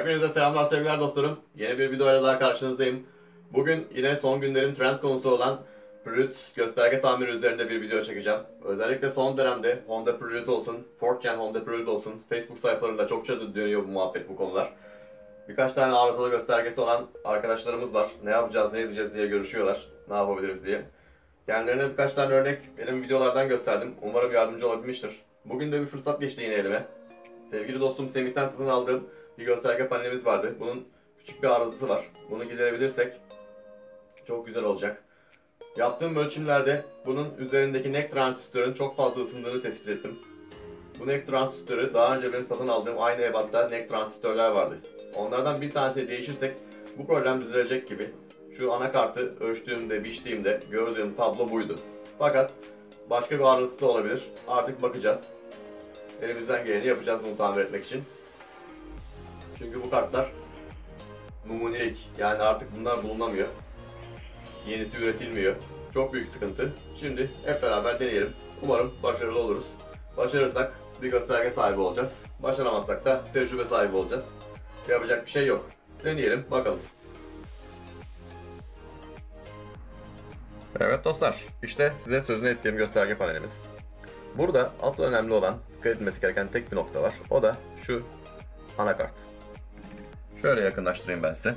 Hepinize selamlar sevgiler dostlarım. Yeni bir videoyla daha karşınızdayım. Bugün yine son günlerin trend konusu olan Prelude gösterge tamiri üzerinde bir video çekeceğim. Özellikle son dönemde Honda Prelude olsun, 4th Gen Honda Prelude olsun, Facebook sayfalarında çokça dönüyor bu muhabbet, bu konular. Birkaç tane arızalı göstergesi olan arkadaşlarımız var. Ne yapacağız, ne edeceğiz diye görüşüyorlar. Ne yapabiliriz diye. Kendilerine birkaç tane örnek benim videolardan gösterdim. Umarım yardımcı olabilmiştir. Bugün de bir fırsat geçti yine elime. Sevgili dostum Semih'ten satın aldığım bir gösterge panelimiz vardı. Bunun küçük bir arızası var. Bunu giderebilirsek çok güzel olacak. Yaptığım ölçümlerde bunun üzerindeki NEC transistörün çok fazla ısındığını tespit ettim. Bu NEC transistörü daha önce benim satın aldığım aynı ebatta NEC transistörler vardı. Onlardan bir tanesi değişirsek bu problem düzelecek gibi. Şu anakartı ölçtüğümde, biçtiğimde gördüğüm tablo buydu. Fakat başka bir arızası da olabilir. Artık bakacağız. Elimizden geleni yapacağız bunu tamir etmek için. Çünkü bu kartlar numunelik. Yani artık bunlar bulunamıyor. Yenisi üretilmiyor. Çok büyük sıkıntı. Şimdi hep beraber deneyelim. Umarım başarılı oluruz. Başarırsak bir gösterge sahibi olacağız. Başaramazsak da tecrübe sahibi olacağız. Yapacak bir şey yok. Deneyelim bakalım. Evet dostlar, işte size sözünü ettiğim gösterge panelimiz. Burada asıl önemli olan, dikkat edilmesi gereken tek bir nokta var. O da şu anakart. Şöyle yakınlaştırayım ben size.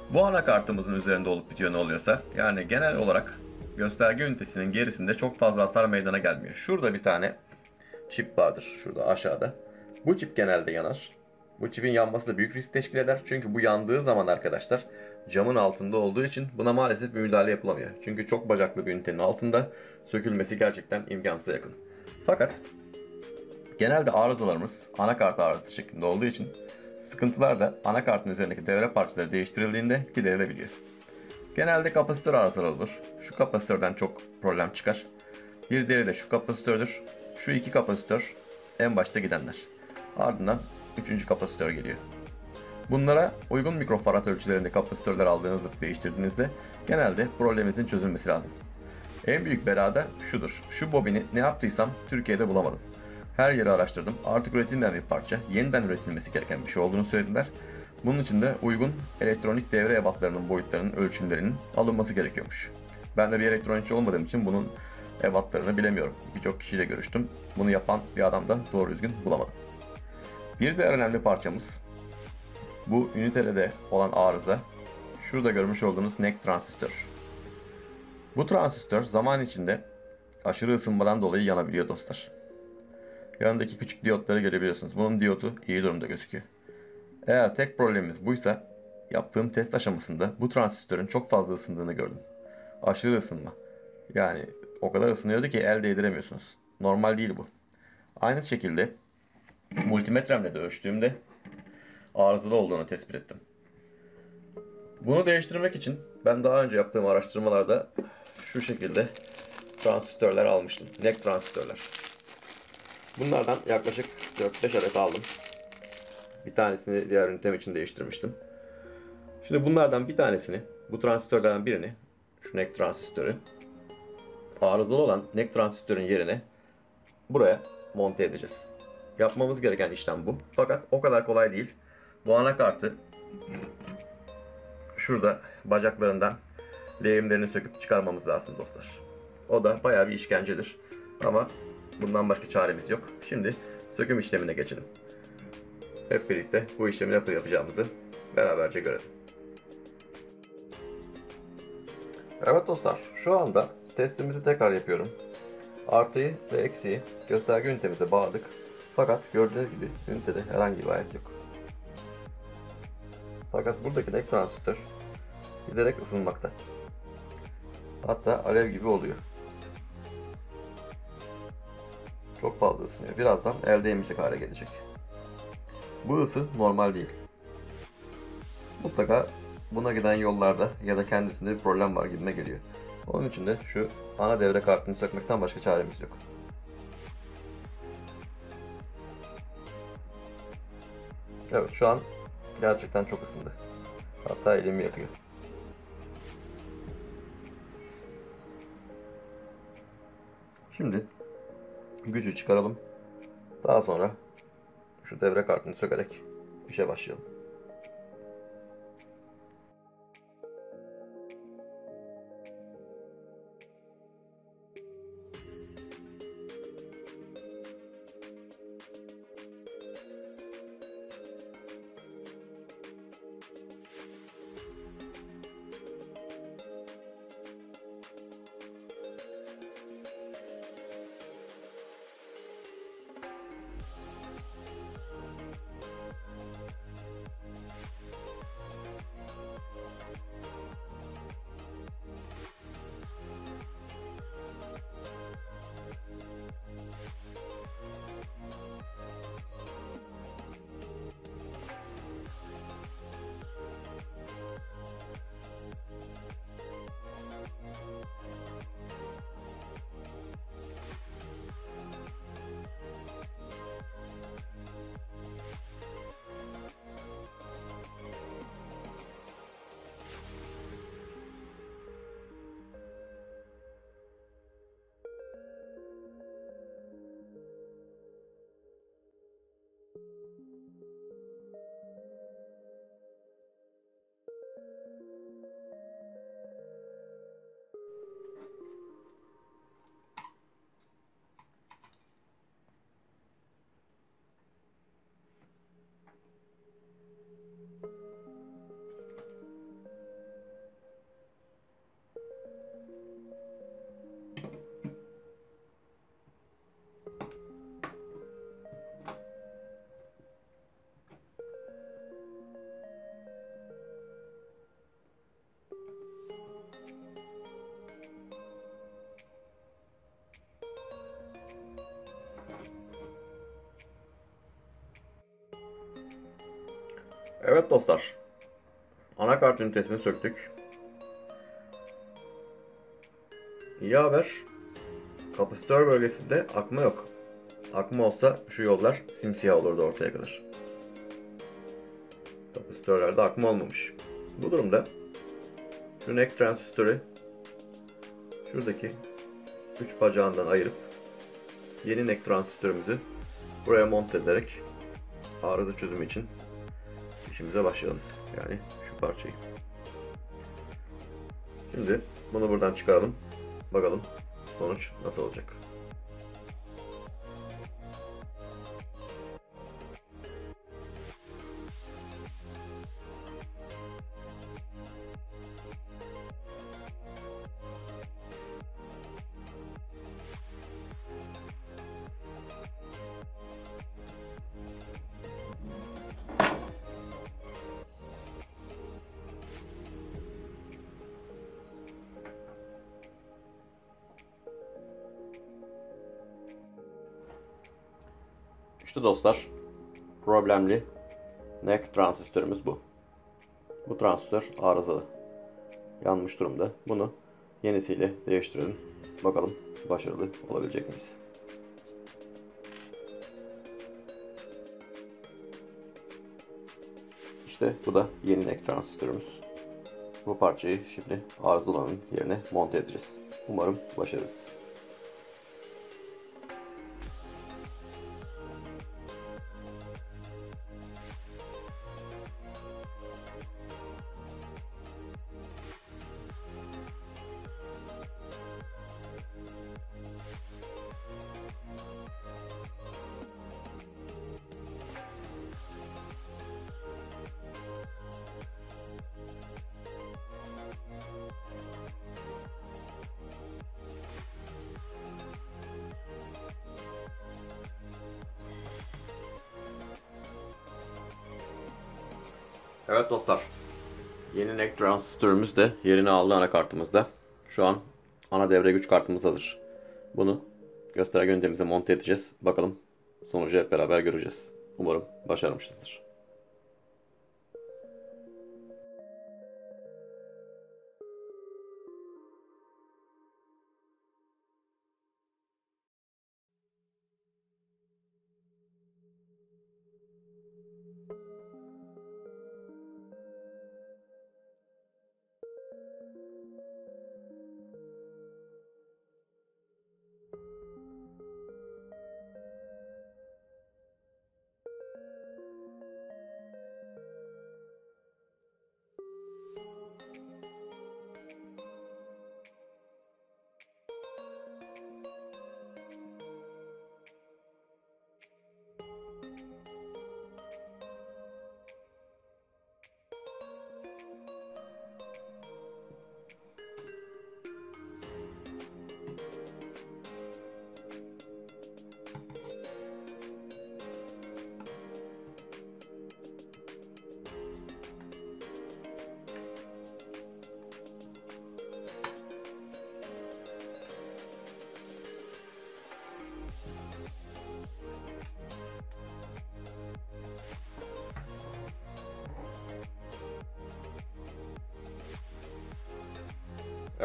Bu anakartımızın üzerinde olup bitiyor ne oluyorsa, yani genel olarak gösterge ünitesinin gerisinde çok fazla hasar meydana gelmiyor. Şurada bir tane çip vardır, şurada aşağıda. Bu çip genelde yanar. Bu çipin yanması da büyük risk teşkil eder. Çünkü bu yandığı zaman arkadaşlar camın altında olduğu için buna maalesef bir müdahale yapılamıyor. Çünkü çok bacaklı bir ünitenin altında sökülmesi gerçekten imkansıza yakın. Fakat genelde arızalarımız anakart arızası şeklinde olduğu için sıkıntılar da anakartın üzerindeki devre parçaları değiştirildiğinde giderilebiliyor. Genelde kapasitör arızaları olur. Şu kapasitörden çok problem çıkar. Bir diğeri de şu kapasitördür. Şu iki kapasitör en başta gidenler. Ardından üçüncü kapasitör geliyor. Bunlara uygun mikrofarad ölçülerinde kapasitörler aldığınızda değiştirdiğinizde genelde probleminizin çözülmesi lazım. En büyük bela da şudur. Şu bobini ne yaptıysam Türkiye'de bulamadım. Her yeri araştırdım. Artık üretilmeyen bir parça, yeniden üretilmesi gereken bir şey olduğunu söylediler. Bunun için de uygun elektronik devre ebatlarının boyutlarının ölçümlerinin alınması gerekiyormuş. Ben de bir elektronikçi olmadığım için bunun ebatlarını bilemiyorum. Birçok kişiyle görüştüm. Bunu yapan bir adam da doğru düzgün bulamadım. Bir diğer önemli parçamız bu ünitede olan arıza. Şurada görmüş olduğunuz NEC transistör. Bu transistör zaman içinde aşırı ısınmadan dolayı yanabiliyor dostlar. Yanındaki küçük diyotları görebiliyorsunuz. Bunun diyotu iyi durumda gözüküyor. Eğer tek problemimiz buysa, yaptığım test aşamasında bu transistörün çok fazla ısındığını gördüm. Aşırı ısınma. Yani o kadar ısınıyordu ki el değdiremiyorsunuz. Normal değil bu. Aynı şekilde multimetremle de ölçtüğümde arızalı olduğunu tespit ettim. Bunu değiştirmek için ben daha önce yaptığım araştırmalarda şu şekilde transistörler almıştım. NEC transistörler. Bunlardan yaklaşık 4-5 adet aldım. Bir tanesini diğer ünitem için değiştirmiştim. Şimdi bunlardan bir tanesini, bu transistörlerden birini, şu NEC transistörü, arızalı olan NEC transistörün yerine buraya monte edeceğiz. Yapmamız gereken işlem bu. Fakat o kadar kolay değil. Bu anakartı şurada bacaklarından lehimlerini söküp çıkarmamız lazım dostlar. O da bayağı bir işkencedir. Ama bundan başka çaremiz yok. Şimdi söküm işlemine geçelim. Hep birlikte bu işlemi nasıl yapacağımızı beraberce görelim. Evet dostlar, şu anda testimizi tekrar yapıyorum. Artıyı ve eksiği gösterge ünitemize bağladık. Fakat gördüğünüz gibi ünitede herhangi bir ayet yok. Fakat buradaki NEC transistör giderek ısınmakta. Hatta alev gibi oluyor. Çok fazla ısınıyor. Birazdan el değmeyecek hale gelecek. Bu ısı normal değil. Mutlaka buna giden yollarda ya da kendisinde bir problem var gibime geliyor. Onun için de şu ana devre kartını sökmekten başka çaremiz yok. Evet, şu an gerçekten çok ısındı. Hatta elimi yakıyor. Şimdi gücü çıkaralım. Daha sonra şu devre kartını sökerek işe başlayalım. Evet dostlar, anakart ünitesini söktük. İyi haber, kapasitör bölgesinde akma yok. Akma olsa şu yollar simsiyah olurdu ortaya kadar. Kapasitörlerde akma olmamış. Bu durumda şu NEC transistörü şuradaki 3 bacağından ayırıp yeni NEC transistörümüzü buraya monte ederek arıza çözümü için işimize başlayalım. Yani şu parçayı. Şimdi bunu buradan çıkaralım. Bakalım sonuç nasıl olacak. İşte dostlar, problemli NEC transistörümüz bu. Bu transistör arızalı. Yanmış durumda. Bunu yenisiyle değiştirelim. Bakalım başarılı olabilecek miyiz? İşte bu da yeni NEC transistörümüz. Bu parçayı şimdi arızalı olanın yerine monte edeceğiz. Umarım başarırız. Evet dostlar, yeni NEC transistörümüz de yerini aldı anakartımızda. Şu an ana devre güç kartımız hazır. Bunu gösterge ünitemize monte edeceğiz. Bakalım sonucu hep beraber göreceğiz. Umarım başarmışızdır.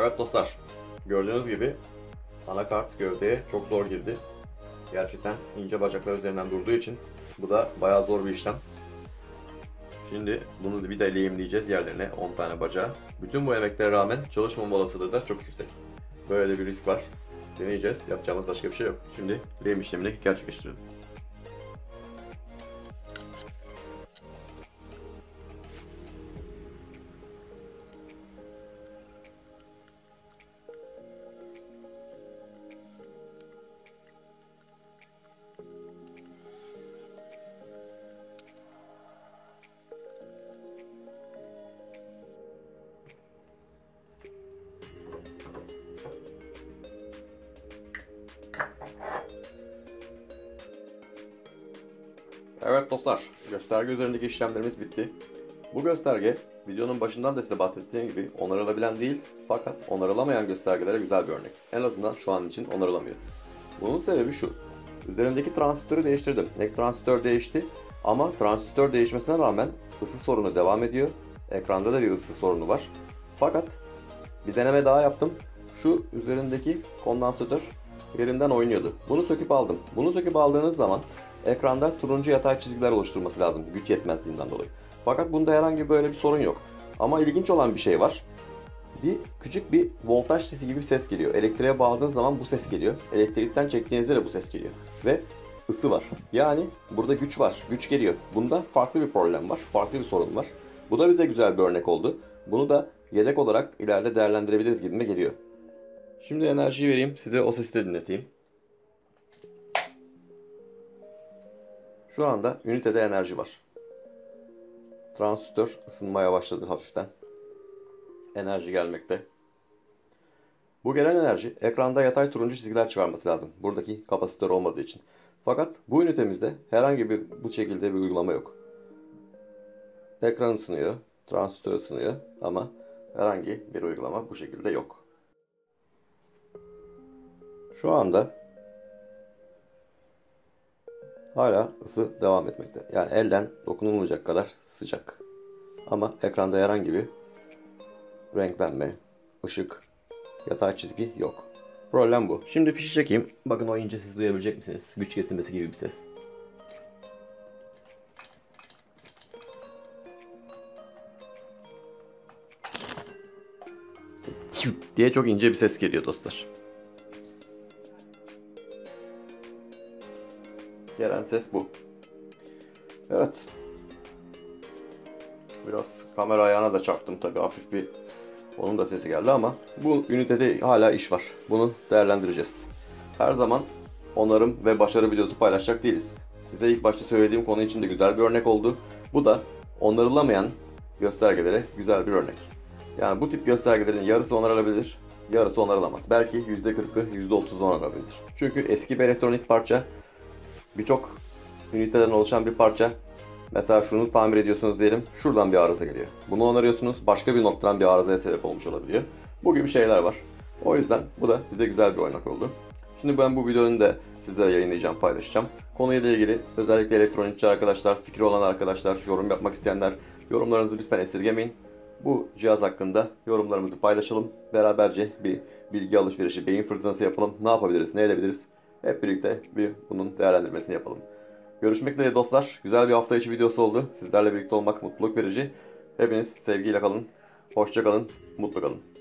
Evet dostlar, gördüğünüz gibi anakart gövdeye çok zor girdi. Gerçekten ince bacaklar üzerinden durduğu için bu da bayağı zor bir işlem. Şimdi bunu bir de lehimleyeceğiz yerlerine 10 tane bacağı. Bütün bu emeklere rağmen çalışmama olasılığı da çok yüksek. Böyle de bir risk var. Deneyeceğiz. Yapacağımız başka bir şey yok. Şimdi lehim işlemini gerçekleştirelim. Evet dostlar, gösterge üzerindeki işlemlerimiz bitti. Bu gösterge videonun başından da size bahsettiğim gibi onarılabilen değil fakat onarılamayan göstergelere güzel bir örnek. En azından şu an için onarılamıyor. Bunun sebebi şu. Üzerindeki transistörü değiştirdim. NEC transistör değişti Ama transistör değişmesine rağmen ısı sorunu devam ediyor. Ekranda da bir ısı sorunu var. Fakat bir deneme daha yaptım. Şu üzerindeki kondansatör yerinden oynuyordu. Bunu söküp aldım. Bunu söküp aldığınız zaman ekranda turuncu yatay çizgiler oluşturması lazım güç yetmezliğinden dolayı. Fakat bunda herhangi böyle bir sorun yok. Ama ilginç olan bir şey var. Küçük bir voltaj sesi gibi bir ses geliyor. Elektriğe bağladığınız zaman bu ses geliyor. Elektrikten çektiğinizde de bu ses geliyor. Ve ısı var. Yani burada güç var. Güç geliyor. Bunda farklı bir problem var. Farklı bir sorun var. Bu da bize güzel bir örnek oldu. Bunu da yedek olarak ileride değerlendirebiliriz gibime geliyor. Şimdi enerjiyi vereyim. Size o sesi de dinleteyim. Şu anda ünitede enerji var. Transistör ısınmaya başladı hafiften. Enerji gelmekte. Bu gelen enerji ekranda yatay turuncu çizgiler çıkarması lazım. Buradaki kapasitör olmadığı için. Fakat bu ünitemizde herhangi bir bu şekilde bir uygulama yok. Ekran ısınıyor, transistör ısınıyor ama herhangi bir uygulama bu şekilde yok. Şu anda hala ısı devam etmekte. Yani elden dokunulmayacak kadar sıcak. Ama ekranda herhangi bir renklenme, ışık, yatay çizgi yok. Problem bu. Şimdi fişi çekeyim. Bakın o ince ses duyabilecek misiniz? Güç kesilmesi gibi bir ses. Diye çok ince bir ses geliyor dostlar. Gelen ses bu. Evet. Biraz kamera ayağına da çarptım tabii, hafif bir onun da sesi geldi ama bu ünitede hala iş var. Bunu değerlendireceğiz. Her zaman onarım ve başarı videosu paylaşacak değiliz. Size ilk başta söylediğim konu için de güzel bir örnek oldu. Bu da onarılamayan göstergelere güzel bir örnek. Yani bu tip göstergelerin yarısı onarılabilir, yarısı onarılamaz. Belki %40'ı, %30'u onarılabilir. Çünkü eski bir elektronik parça, birçok üniteden oluşan bir parça. Mesela şunu tamir ediyorsunuz diyelim, şuradan bir arıza geliyor. Bunu onarıyorsunuz, başka bir noktadan bir arızaya sebep olmuş olabiliyor. Bu gibi şeyler var. O yüzden bu da bize güzel bir örnek oldu. Şimdi ben bu videonun da sizlere yayınlayacağım, paylaşacağım. Konuyla ilgili özellikle elektronikçi arkadaşlar, fikri olan arkadaşlar, yorum yapmak isteyenler yorumlarınızı lütfen esirgemeyin. Bu cihaz hakkında yorumlarımızı paylaşalım. Beraberce bir bilgi alışverişi, beyin fırtınası yapalım. Ne yapabiliriz, ne edebiliriz? Hep birlikte bunun değerlendirmesini yapalım. Görüşmek üzere dostlar. Güzel bir hafta içi videosu oldu. Sizlerle birlikte olmak mutluluk verici. Hepiniz sevgiyle kalın. Hoşça kalın. Mutlu kalın.